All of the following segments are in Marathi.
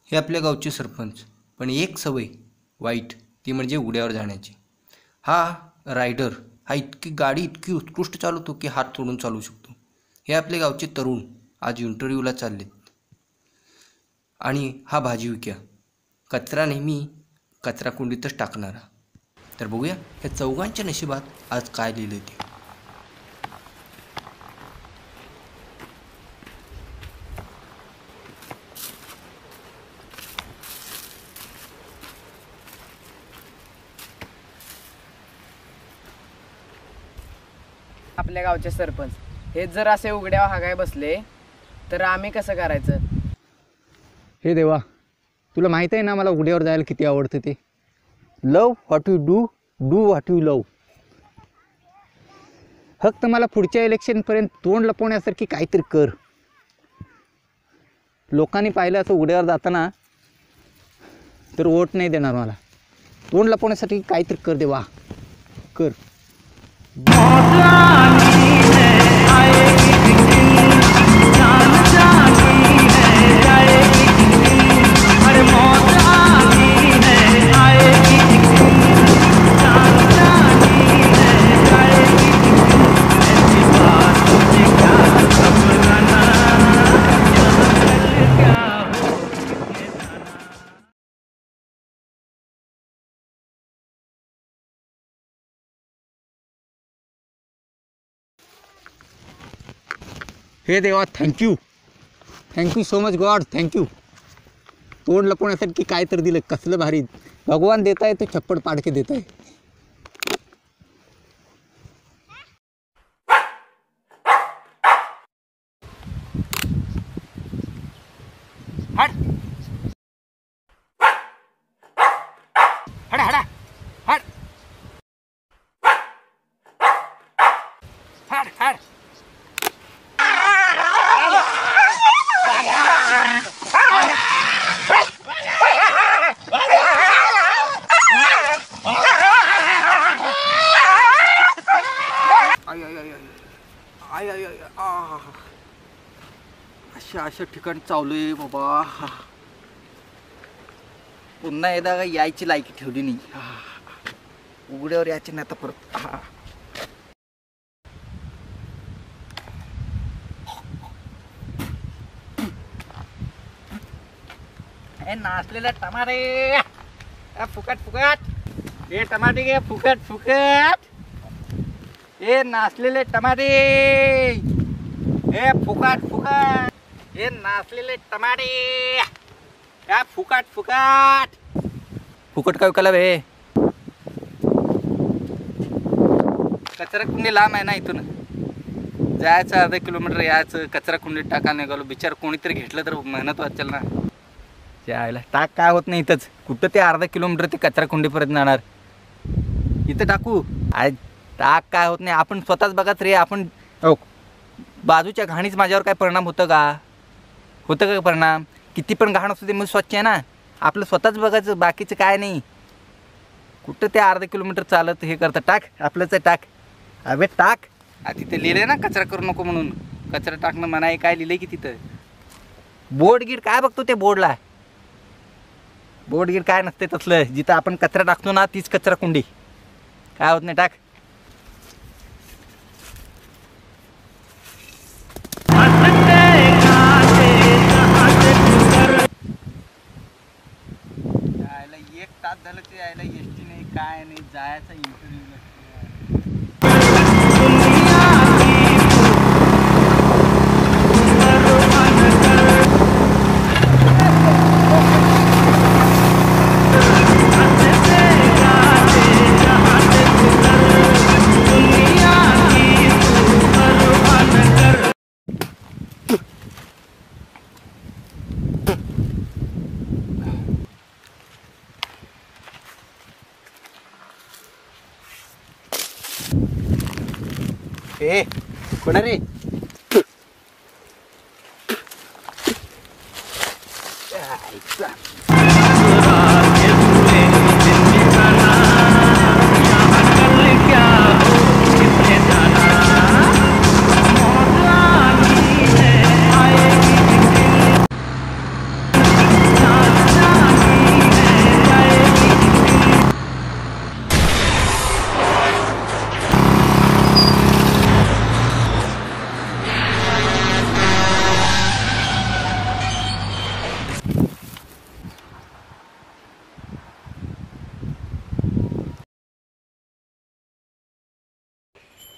हे आपल्या गावचे सरपंच, पण एक सवय वाईट, ती म्हणजे उघड्यावर जाण्याची. हा रायडर हा गाडी इतकी उत्कृष्ट चालवतो की हात तोडून चालवू शकतो. हे आपले गावचे तरुण आज इंटरव्ह्यूला चाललेत. आणि हा भाजी विक्या कचरा नेहमी कचराकुंडीतच टाकणारा. तर बघूया या चौघांच्या नशिबात आज काय लिहिलं ते. आपल्या गावचे सरपंच हेच जर असे उघड्यावर हागाय बसले तर आम्ही कसं करायचं? हे देवा, तुला माहीत आहे ना मला उघड्यावर जायला किती आवडतं ते. Love what you do, do what you love. फक्त मला पुढच्या इलेक्शनपर्यंत तोंड लपवण्यासारखी काहीतरी कर. लोकांनी पाहिलं असं उघड्यावर जाताना तर वोट नाही देणार मला. तोंड लपवण्यासाठी काहीतरी कर देवा, कर. हे देवा, thank you so much God, thank you. तोंड लपवण्यासाठी काय तर दिलं, कसलं भारी. भगवान देत आहे तो छप्पड पाडके देत आहे. हट हट हट हट हट हट. अशा ठिकाणी चावलोय बाबा. पुन्हा एकदा यायची लायकी ठेवली नाही. उघड्यावर यायची नाही आता परत. नाचलेला टमाटे फुकट फुकट. हे टमाटे घे फुकट फुकट. हे नाचलेले टमाटे हे फुकट फुकट. हे नाचलेले टमाटे या फुकट फुकट. फुकट काय विकायला बे? कचरा कुंडी लांब आहे ना इथून. जायचं अर्धा किलोमीटर, यायचं कचरा कुंडीत टाकायला निघालो. बिचार कोणीतरी घेतलं तर मेहनत वाचेल ना. यायला टाक काय होत नाही इथंच. कुठं ते अर्धा किलोमीटर ते कचरा कुंडीपर्यंत जाणार. इथं टाकू टाक काय होत नाही. आपण स्वतःच बघाच रे. आपण बाजूच्या घाणीच माझ्यावर काय परिणाम होतं का परिणाम? किती पण घाण असू दे मग स्वच्छ आहे ना. आपलं स्वतःच बघायचं, बाकीचं काय नाही. कुठं ते अर्धा किलोमीटर चालत हे करतं. टाक आपलंच आहे, टाक. अबे टाक. तिथे लिहिलंय ना कचरा करू नको म्हणून. कचरा टाकणं मनाई. काय लिहिलंय की तिथं? बोर्ड गिर काय बघतो ते बोर्डला? बोर्ड गिर काय नसते तसलं. जिथं आपण कचरा टाकतो ना तीच कचरा कुंडी. काय होत नाही, टाक. यायला 1 तास झालं ते यायला एसटी नाही काय नाही. जायचं इंटरव्ह्यूला. ए कोण रे?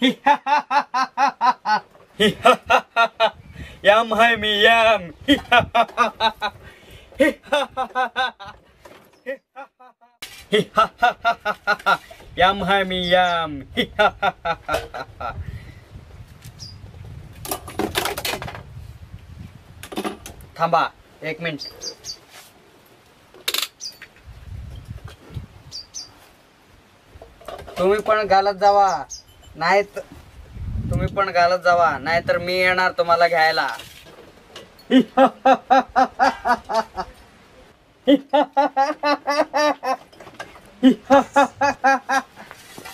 Yum hai mi yum. Yum hai mi yum. थांबा 1 मिनिट. तुम्ही पण घालत जावा, नाही तुम्ही पण घालत जावा, नाहीतर मी येणार तुम्हाला घ्यायला.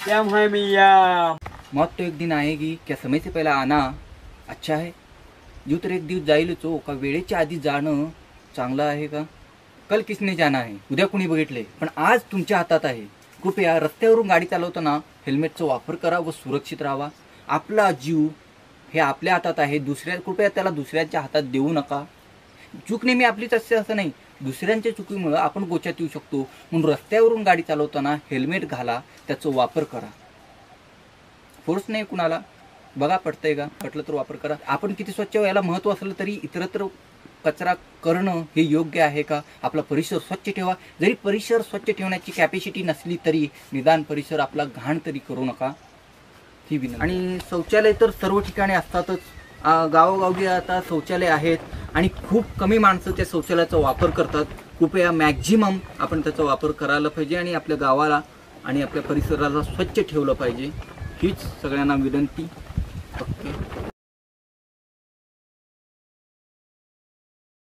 यम है मिया. मौत तो एक दिन आएगी, क्या समय से पहले आना अच्छा है? जो तर एक दिवस जाईलच हो, का वेळेच्या आधी जाणं चांगलं आहे का? कल किसने जाना आहे, उद्या कुणी बघितले, पण आज तुमच्या हातात आहे. कृपया रस्त्यावरून गाडी चालवताना हेल्मेटचा वापर करा व सुरक्षित राहा. आपला जीव हे आपल्या हातात आहे, कृपया त्याला दुसऱ्यांच्या हातात देऊ नका. चूक नेहमी आपलीच असते असं नाही, दुसऱ्यांच्या चुकीमुळे आपण गोच्यात येऊ शकतो. म्हणून रस्त्यावरून गाडी चालवताना हेल्मेट घाला, त्याचा वापर करा. फोर्स नाही कुणाला, बघा पटतंय का, पटलं तर वापर करा. आपण किती स्वच्छ व्हायला महत्त्व असलं तरी इतरत्र कचरा करणं हे योग्य आहे का? आपला परिसर स्वच्छ ठेवा. जरी परिसर स्वच्छ ठेवण्याची कॅपॅसिटी नसली तरी निदान परिसर आपला घाण तरी करू नका, ही विनंती. आणि शौचालय तर सर्व ठिकाणी असतातच, गावोगावी आता शौचालय आहेत आणि खूप कमी माणसं त्या शौचालयाचा वापर करतात. कृपया मॅक्झिमम आपण त्याचा वापर करायला पाहिजे आणि आपल्या गावाला आणि आपल्या परिसराला स्वच्छ ठेवलं पाहिजे, हीच सगळ्यांना विनंती. ओके.